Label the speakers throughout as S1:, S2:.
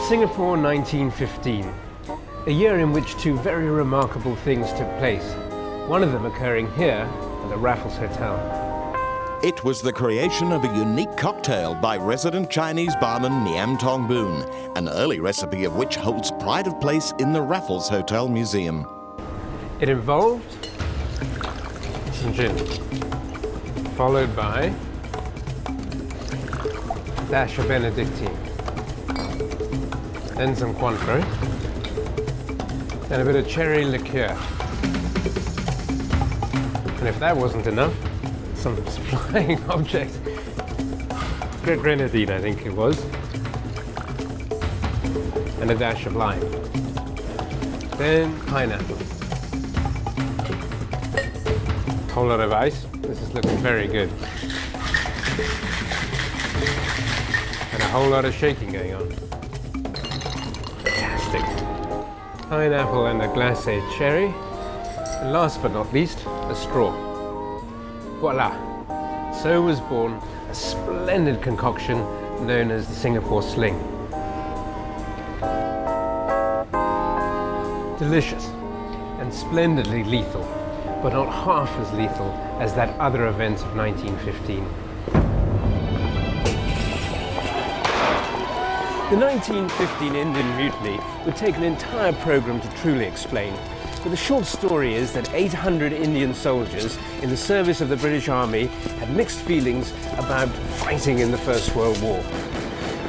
S1: Singapore 1915, a year in which two very remarkable things took place, one of them occurring here at the Raffles Hotel.
S2: It was the creation of a unique cocktail by resident Chinese barman Niam Tong Boon, an early recipe of which holds pride of place in the Raffles Hotel Museum.
S1: It involved some gin, followed by a dash of Benedictine, then some Cointreau, and a bit of cherry liqueur. And if that wasn't enough, some flying object, grenadine I think it was, and a dash of lime. Then pineapple. A whole lot of ice. This is looking very good. And a whole lot of shaking going on. Fantastic. Pineapple and a glacé cherry. And last but not least, a straw. Voila! So was born a splendid concoction known as the Singapore Sling. Delicious and splendidly lethal, but not half as lethal as that other event of 1915. The 1915 Indian Mutiny would take an entire program to truly explain, but the short story is that 800 Indian soldiers in the service of the British Army had mixed feelings about fighting in the First World War.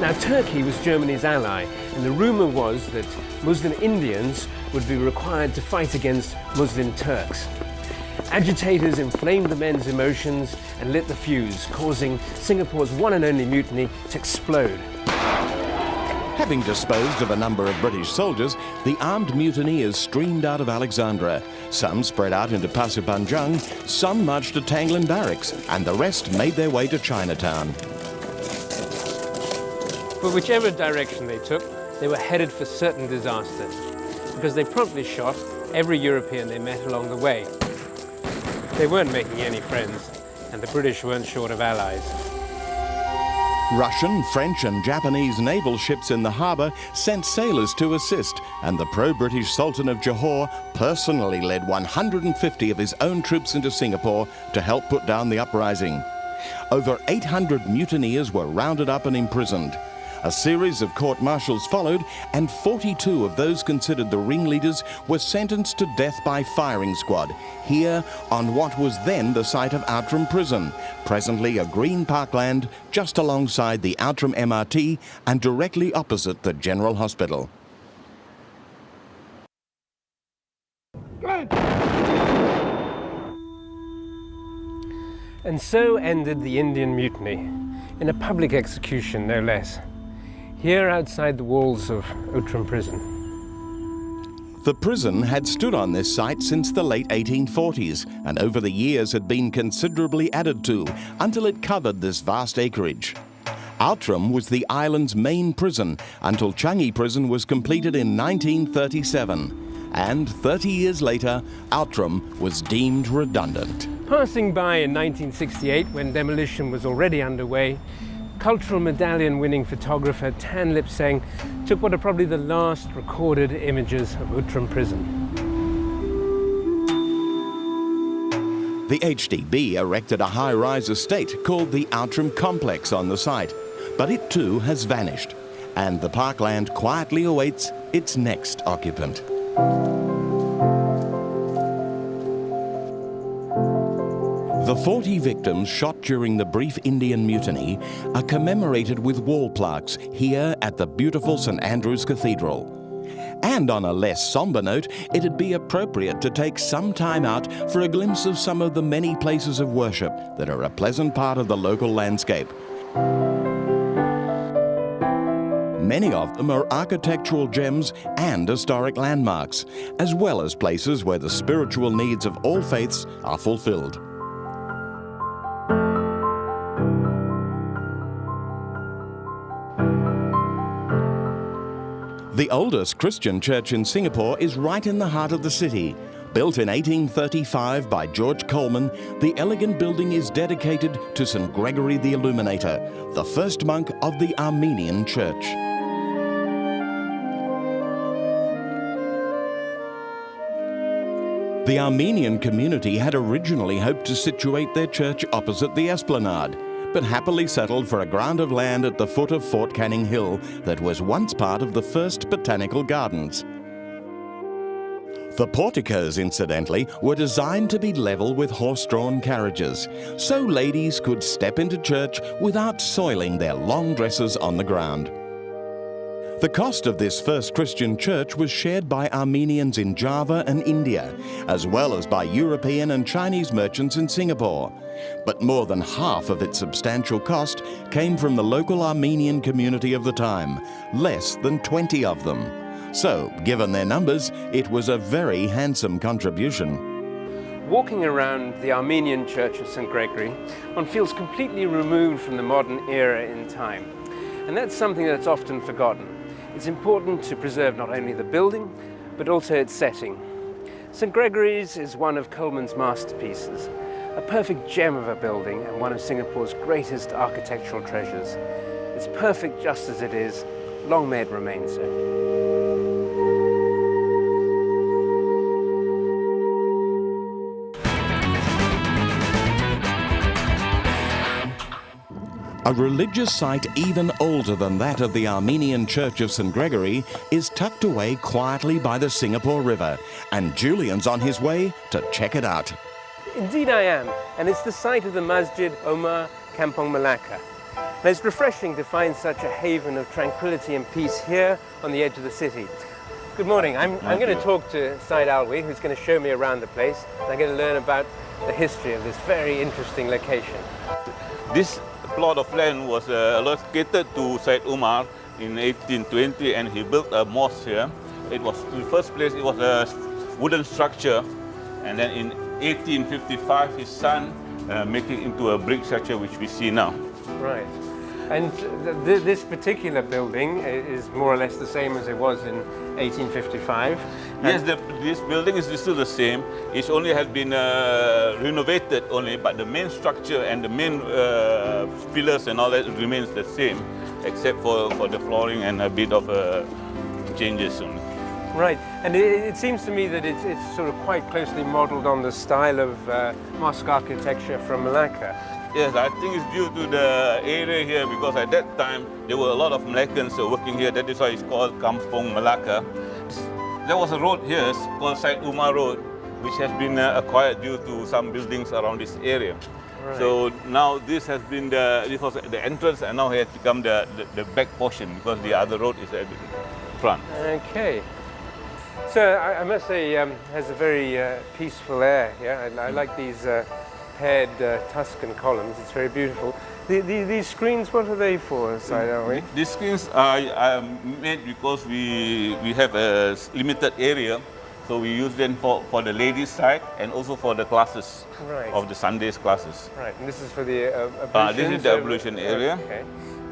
S1: Now, Turkey was Germany's ally, and the rumour was that Muslim Indians would be required to fight against Muslim Turks. Agitators inflamed the men's emotions and lit the fuse, causing Singapore's one and only mutiny to explode.
S2: Having disposed of a number of British soldiers, the armed mutineers streamed out of Alexandra. Some spread out into Pasir Panjang, some marched to Tangland Barracks, and the rest made their way to Chinatown.
S1: But whichever direction they took, they were headed for certain disaster, because they promptly shot every European they met along the way. They weren't making any friends, and the British weren't short of allies.
S2: Russian, French and Japanese naval ships in the harbour sent sailors to assist, and the pro-British Sultan of Johor personally led 150 of his own troops into Singapore to help put down the uprising. Over 800 mutineers were rounded up and imprisoned. A series of court-martials followed, and 42 of those considered the ringleaders were sentenced to death by firing squad, here on what was then the site of Outram Prison, presently a green parkland just alongside the Outram MRT and directly opposite the General Hospital.
S1: And so ended the Indian Mutiny, in a public execution no less, here outside the walls of Outram Prison.
S2: The prison had stood on this site since the late 1840s, and over the years had been considerably added to until it covered this vast acreage. Outram was the island's main prison until Changi Prison was completed in 1937, and 30 years later, Outram was deemed redundant.
S1: Passing by in 1968, when demolition was already underway, Cultural Medallion-winning photographer Tan Lip Seng took what are probably the last recorded images of Outram Prison.
S2: The HDB erected a high-rise estate called the Outram Complex on the site, but it too has vanished, and the parkland quietly awaits its next occupant. The 40 victims shot during the brief Indian Mutiny are commemorated with wall plaques here at the beautiful St Andrew's Cathedral. And on a less sombre note, it'd be appropriate to take some time out for a glimpse of some of the many places of worship that are a pleasant part of the local landscape. Many of them are architectural gems and historic landmarks, as well as places where the spiritual needs of all faiths are fulfilled. The oldest Christian church in Singapore is right in the heart of the city. Built in 1835 by George Coleman, the elegant building is dedicated to St. Gregory the Illuminator, the first monk of the Armenian Church. The Armenian community had originally hoped to situate their church opposite the esplanade, but happily settled for a grant of land at the foot of Fort Canning Hill that was once part of the first Botanical Gardens. The porticos, incidentally, were designed to be level with horse-drawn carriages, so ladies could step into church without soiling their long dresses on the ground. The cost of this first Christian church was shared by Armenians in Java and India, as well as by European and Chinese merchants in Singapore. But more than half of its substantial cost came from the local Armenian community of the time, less than 20 of them. So, given their numbers, it was a very handsome contribution.
S1: Walking around the Armenian Church of St. Gregory, one feels completely removed from the modern era in time. And that's something that's often forgotten. It's important to preserve not only the building, but also its setting. St. Gregory's is one of Coleman's masterpieces, a perfect gem of a building and one of Singapore's greatest architectural treasures. It's perfect just as it is, long may it remain so.
S2: A religious site even older than that of the Armenian Church of St. Gregory is tucked away quietly by the Singapore River, and Julian's on his way to check it out.
S1: Indeed I am, and it's the site of the Masjid Omar Kampong Melaka. And it's refreshing to find such a haven of tranquility and peace here on the edge of the city. Good morning. I'm going to talk to Said Alwi, who's going to show me around the place, and I'm going to learn about the history of this very interesting location.
S3: This plot of land was allocated to Said Umar in 1820, and he built a mosque here. It was, in the first place, it was a wooden structure, and then in 1855 his son made it into a brick structure which we see now.
S1: Right. And this particular building is more or less the same as it was in 1855.
S3: Yes, this building is still the same. It only has been renovated only, but the main structure and the main pillars and all that remains the same, except for the flooring and a bit of changes only.
S1: Right, and it seems to me that it's sort of quite closely modelled on the style of mosque architecture from Malacca.
S3: Yes, I think it's due to the area here, because at that time there were a lot of Malaccans working here. That is why it's called Kampong Melaka. There was a road here called Said Umar Road, which has been acquired due to some buildings around this area.
S1: Right.
S3: So now this has been this was the entrance, and now it has become the back portion, because the other road is at the front.
S1: Okay. So I must say, has a very peaceful air here. I like these paired Tuscan columns. It's very beautiful. These screens, what are they for, Said Alwi?
S3: These screens are made because we have a limited area, so we use them for the ladies' side and also for the classes of the Sundays classes.
S1: Right, and this is for the ablution?
S3: This is the ablution area.
S1: Okay,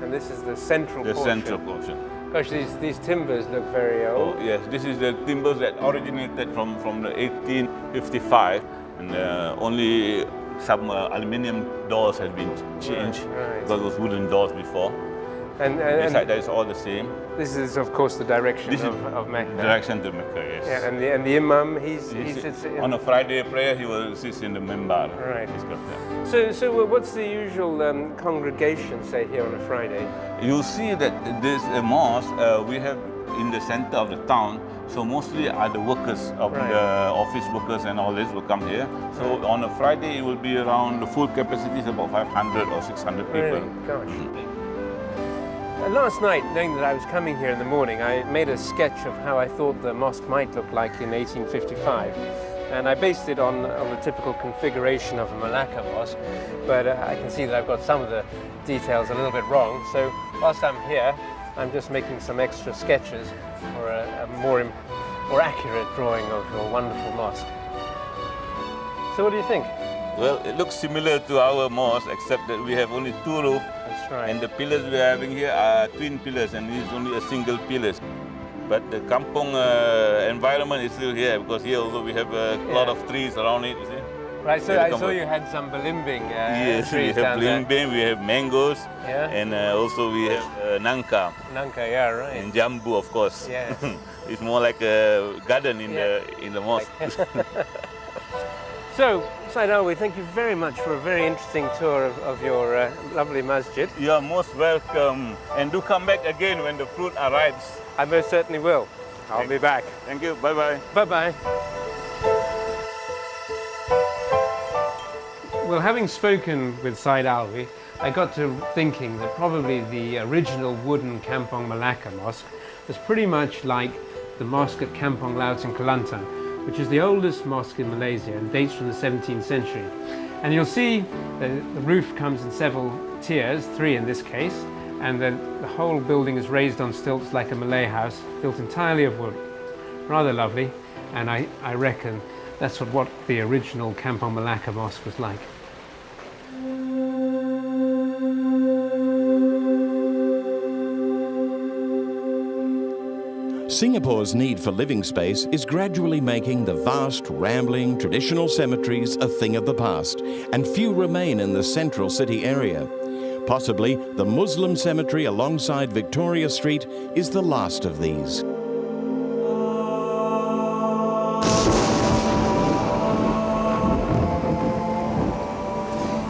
S1: and this is the central portion?
S3: The central portion.
S1: Gosh, these timbers look very old.
S3: Oh, yes, this is the timbers that originated from the 1855, and only some aluminium doors have been changed, because those wooden doors before. And beside that is all the same.
S1: This is, of course, the direction of Mecca.
S3: Direction to Mecca, yes.
S1: Yeah, and the imam, he sits
S3: on a Friday prayer, he will sit in the mimbar.
S1: Right. So what's the usual congregation, say, here on a Friday?
S3: You see that this mosque we have in the center of the town, so mostly are the workers of the office workers and all this will come here. So on a Friday it will be around, the full capacity is about 500 or 600 people.
S1: Really? Gosh. Last night, knowing that I was coming here in the morning, I made a sketch of how I thought the mosque might look like in 1855. And I based it on the typical configuration of a Malacca mosque, but I can see that I've got some of the details a little bit wrong. So whilst I'm here, I'm just making some extra sketches for a more accurate drawing of your wonderful mosque. So what do you think?
S3: Well, it looks similar to our mosque, except that we have only two roofs.
S1: That's right.
S3: And the pillars we are having here are twin pillars, and this is only a single pillar. But the Kampong environment is still here, because here also we have a lot of trees around it, you see.
S1: Right, so I saw you had some belimbing
S3: yes,
S1: trees
S3: we have
S1: down
S3: belimbing, we have mangoes,
S1: yeah.
S3: And also we have nangka.
S1: Nangka, yeah, right.
S3: And jambu, of course.
S1: Yes.
S3: It's more like a garden in the mosque.
S1: So, Said Alwi, thank you very much for a very interesting tour of your lovely masjid.
S3: You are most welcome. And do come back again when the fruit arrives.
S1: I most certainly will. I'll be back.
S3: Thank you. Bye-bye.
S1: Bye-bye. Well, having spoken with Said Alwi, I got to thinking that probably the original wooden Kampong Malacca mosque was pretty much like the mosque at Kampong Laut in Kelantan, which is the oldest mosque in Malaysia and dates from the 17th century. And you'll see the roof comes in several tiers, 3 in this case, and the whole building is raised on stilts like a Malay house, built entirely of wood. Rather lovely, and I reckon that's what the original Kampong Malacca mosque was like.
S2: Singapore's need for living space is gradually making the vast, rambling, traditional cemeteries a thing of the past, and few remain in the central city area. Possibly, the Muslim cemetery alongside Victoria Street is the last of these.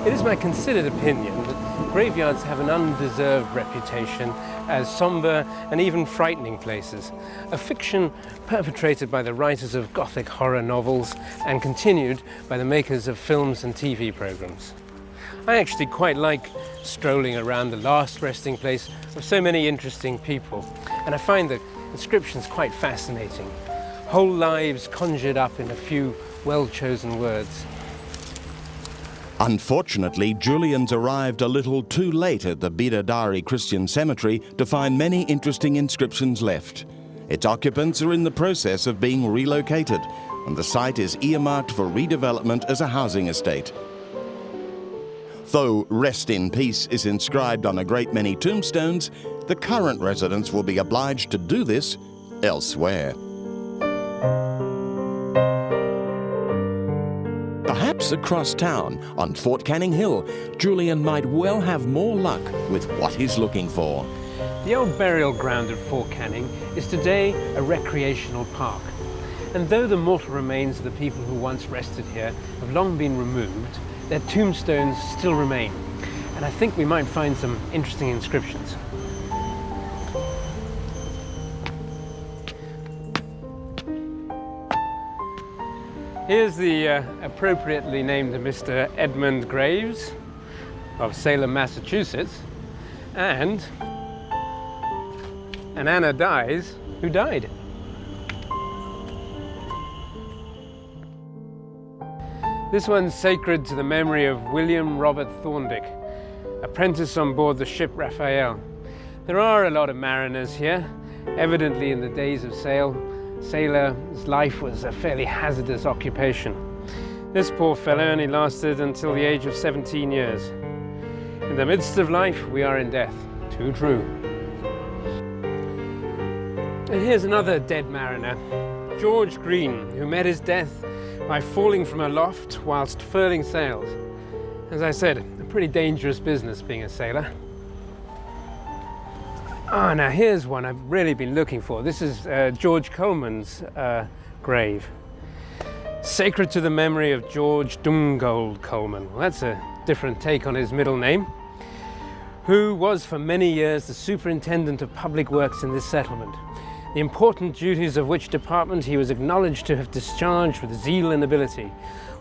S1: It is my considered opinion that graveyards have an undeserved reputation as sombre and even frightening places, a fiction perpetrated by the writers of Gothic horror novels and continued by the makers of films and TV programs. I actually quite like strolling around the last resting place of so many interesting people, and I find the inscriptions quite fascinating. Whole lives conjured up in a few well-chosen words.
S2: Unfortunately, Julian's arrived a little too late at the Bidadari Christian Cemetery to find many interesting inscriptions left. Its occupants are in the process of being relocated, and the site is earmarked for redevelopment as a housing estate. Though "Rest in Peace" is inscribed on a great many tombstones, the current residents will be obliged to do this elsewhere. Perhaps across town, on Fort Canning Hill, Julian might well have more luck with what he's looking for.
S1: The old burial ground at Fort Canning is today a recreational park. And though the mortal remains of the people who once rested here have long been removed, their tombstones still remain. And I think we might find some interesting inscriptions. Here's the appropriately named Mr. Edmund Graves of Salem, Massachusetts, and an Anna Dies who died. This one's sacred to the memory of William Robert Thorndick, apprentice on board the ship Raphael. There are a lot of mariners here, evidently in the days of sail. Sailor's life was a fairly hazardous occupation. This poor fellow only lasted until the age of 17 years. In the midst of life, we are in death. Too true. And here's another dead mariner, George Green, who met his death by falling from aloft whilst furling sails. As I said, a pretty dangerous business being a sailor. Ah, now here's one I've really been looking for. This is George Coleman's grave. Sacred to the memory of George Dungald Coleman. Well, that's a different take on his middle name. Who was for many years the superintendent of public works in this settlement, the important duties of which department he was acknowledged to have discharged with zeal and ability,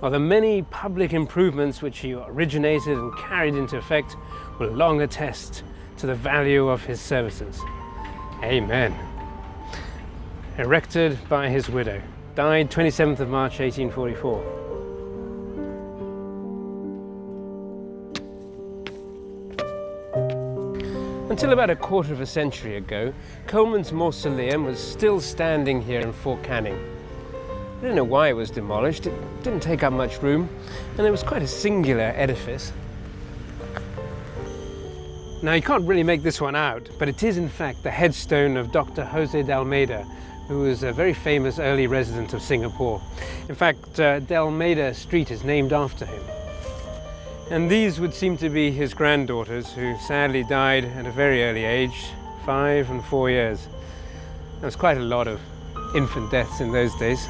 S1: while the many public improvements which he originated and carried into effect will long attest to the value of his services. Amen. Erected by his widow. Died 27th of March 1844. Until about a quarter of a century ago, Coleman's mausoleum was still standing here in Fort Canning. I don't know why it was demolished. It didn't take up much room, and it was quite a singular edifice. Now, you can't really make this one out, but it is in fact the headstone of Dr. Jose de Almeida, who was a very famous early resident of Singapore. In fact, De Almeida Street is named after him. And these would seem to be his granddaughters, who sadly died at a very early age, 5 and 4 years. There was quite a lot of infant deaths in those days.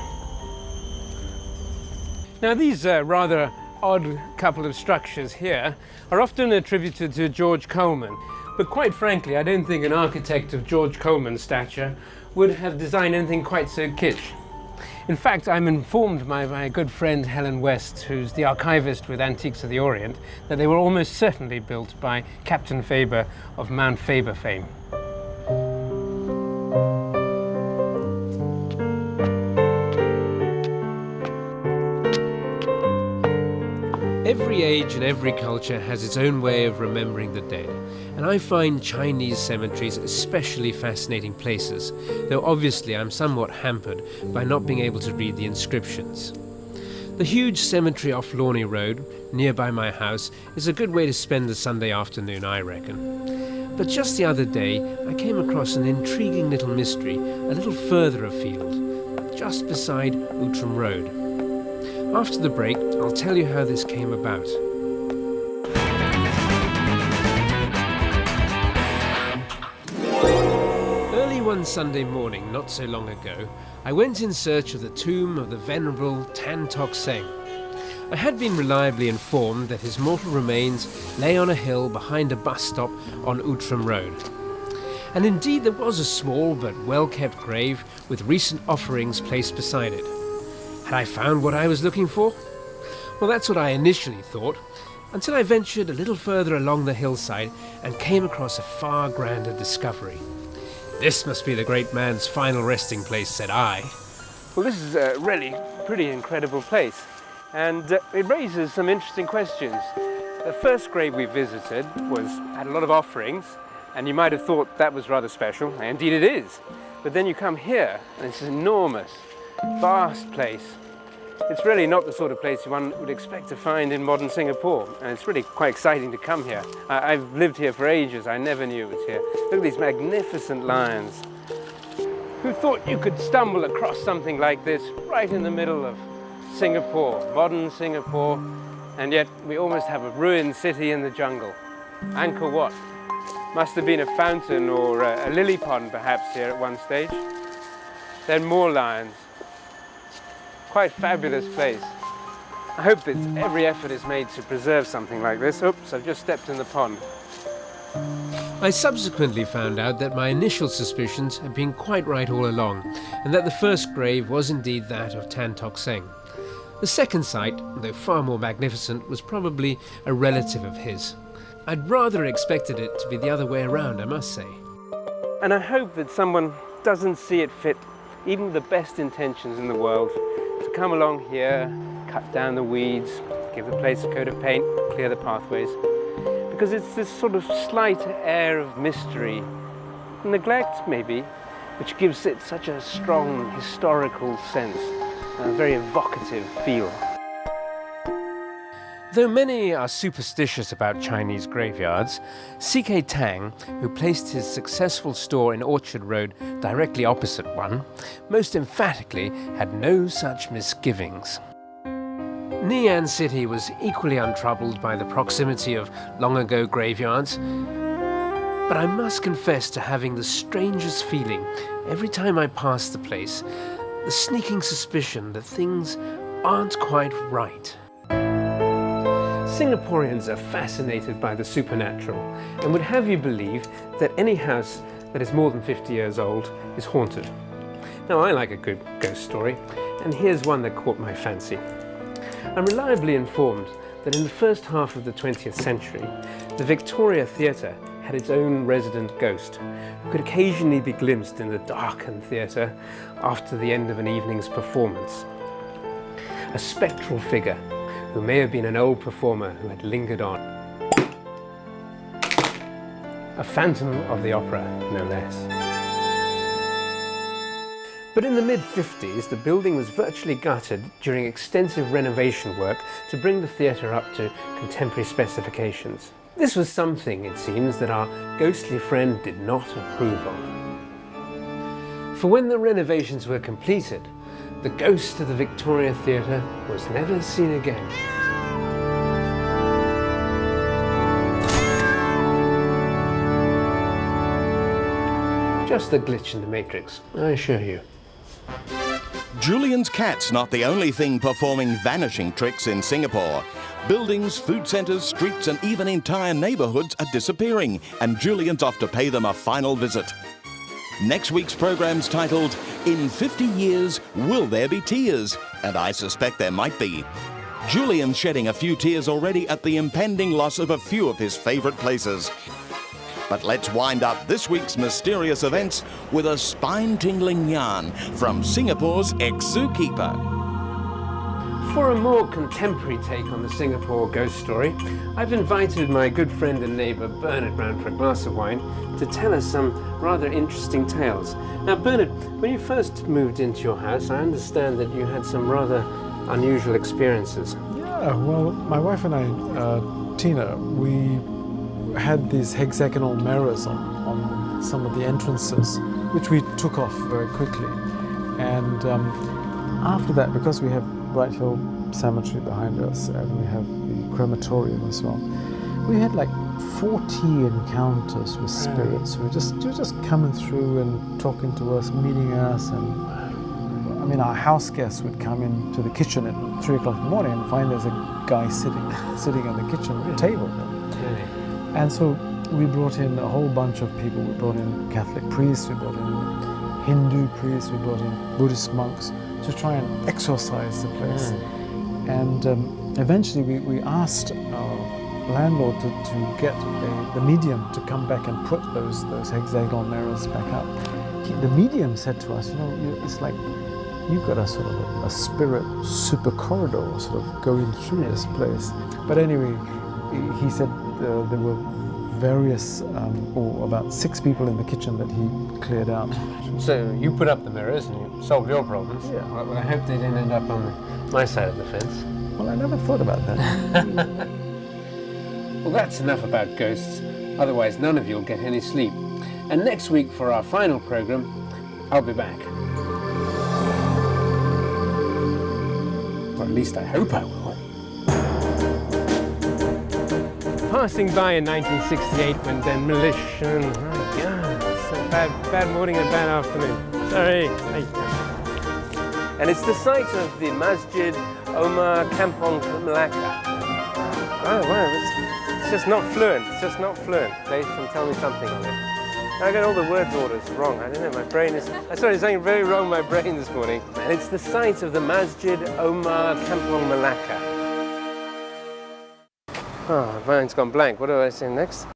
S1: Now these rather odd couple of structures here are often attributed to George Coleman, but quite frankly I don't think an architect of George Coleman's stature would have designed anything quite so kitsch. In fact, I'm informed by my good friend Helen West, who's the archivist with Antiques of the Orient, that they were almost certainly built by Captain Faber of Mount Faber fame. Every age and every culture has its own way of remembering the dead, and I find Chinese cemeteries especially fascinating places, though obviously I'm somewhat hampered by not being able to read the inscriptions. The huge cemetery off Lorney Road, nearby my house, is a good way to spend the Sunday afternoon, I reckon. But just the other day, I came across an intriguing little mystery a little further afield, just beside Outram Road. After the break, I'll tell you how this came about. Early one Sunday morning, not so long ago, I went in search of the tomb of the venerable Tan Tock Seng. I had been reliably informed that his mortal remains lay on a hill behind a bus stop on Outram Road. And indeed there was a small but well-kept grave with recent offerings placed beside it. Had I found what I was looking for? Well, that's what I initially thought, until I ventured a little further along the hillside and came across a far grander discovery. This must be the great man's final resting place, said I. Well, this is a really pretty incredible place, and it raises some interesting questions. The first grave we visited had a lot of offerings, and you might have thought that was rather special, and indeed it is. But then you come here, and it's an enormous, vast place. It's really not the sort of place one would expect to find in modern Singapore, and it's really quite exciting to come here. I've lived here for ages, I never knew it was here. Look at these magnificent lions. Who thought you could stumble across something like this right in the middle of Singapore, modern Singapore, and yet we almost have a ruined city in the jungle. Angkor Wat. Must have been a fountain or a lily pond perhaps here at one stage. Then more lions. Quite fabulous place. I hope that every effort is made to preserve something like this. Oops, I've just stepped in the pond. I subsequently found out that my initial suspicions had been quite right all along, and that the first grave was indeed that of Tan Tock Seng. The second site, though far more magnificent, was probably a relative of his. I'd rather expected it to be the other way around, I must say. And I hope that someone doesn't see it fit, even with the best intentions in the world, to come along here, cut down the weeds, give the place a coat of paint, clear the pathways, because it's this sort of slight air of mystery, neglect maybe, which gives it such a strong historical sense, a very evocative feel. Though many are superstitious about Chinese graveyards, C.K. Tang, who placed his successful store in Orchard Road directly opposite one, most emphatically had no such misgivings. Nian City was equally untroubled by the proximity of long-ago graveyards, but I must confess to having the strangest feeling every time I pass the place, the sneaking suspicion that things aren't quite right. Singaporeans are fascinated by the supernatural and would have you believe that any house that is more than 50 years old is haunted. Now, I like a good ghost story, and here's one that caught my fancy. I'm reliably informed that in the first half of the 20th century, the Victoria Theatre had its own resident ghost, who could occasionally be glimpsed in the darkened theatre after the end of an evening's performance. A spectral figure who may have been an old performer who had lingered on. A phantom of the opera, no less. But in the mid-50s, the building was virtually gutted during extensive renovation work to bring the theatre up to contemporary specifications. This was something, it seems, that our ghostly friend did not approve of. For when the renovations were completed, the ghost of the Victoria Theatre was never seen again. Just a glitch in the matrix, I assure you.
S2: Julian's cat's not the only thing performing vanishing tricks in Singapore. Buildings, food centres, streets and even entire neighbourhoods are disappearing, and Julian's off to pay them a final visit. Next week's programme's titled, In 50 Years, Will There Be Tears? And I suspect there might be. Julian's shedding a few tears already at the impending loss of a few of his favourite places. But let's wind up this week's mysterious events with a spine-tingling yarn from Singapore's ex-zookeeper.
S1: For a more contemporary take on the Singapore ghost story, I've invited my good friend and neighbour Bernard round for a glass of wine to tell us some rather interesting tales. Now Bernard, when you first moved into your house, I understand that you had some rather unusual experiences.
S4: Yeah, well, my wife and I, Tina, we had these hexagonal mirrors on some of the entrances, which we took off very quickly. And after that, because we have Bright Hill Cemetery behind us and we have the crematorium as well, we had like 40 encounters with spirits who were just coming through and talking to us, meeting us. And I mean, our house guests would come into the kitchen at 3 o'clock in the morning and find there's a guy sitting on the kitchen table.
S1: Really?
S4: And so we brought in a whole bunch of people. We brought in Catholic priests, we brought in Hindu priests, we brought in Buddhist monks to try and exorcise the place. And eventually we asked our landlord to get the medium to come back and put those hexagonal mirrors back up. The medium said to us, it's like you've got a sort of a spirit super corridor sort of going through this place. But anyway, he said there were various, or about 6 people in the kitchen that he cleared out.
S1: So you put up the mirrors and you solved your problems.
S4: Yeah.
S1: Well, I hope they didn't end up on my side of the fence.
S4: Well, I never thought about that.
S1: Well, that's enough about ghosts. Otherwise, none of you will get any sleep. And next week for our final programme, I'll be back. Or at least I hope I will. Passing by in 1968 when demolition... Oh, God, it's a bad morning and bad afternoon. Sorry. And it's the site of the Masjid Omar Kampong Melaka. Oh, wow, it's just not fluent. It's just not fluent. Please tell me something on it. I got all the words orders wrong. I don't know, my brain is... I started saying very wrong in my brain this morning. And it's the site of the Masjid Omar Kampong Melaka. Oh, my mind's gone blank. What do I say next?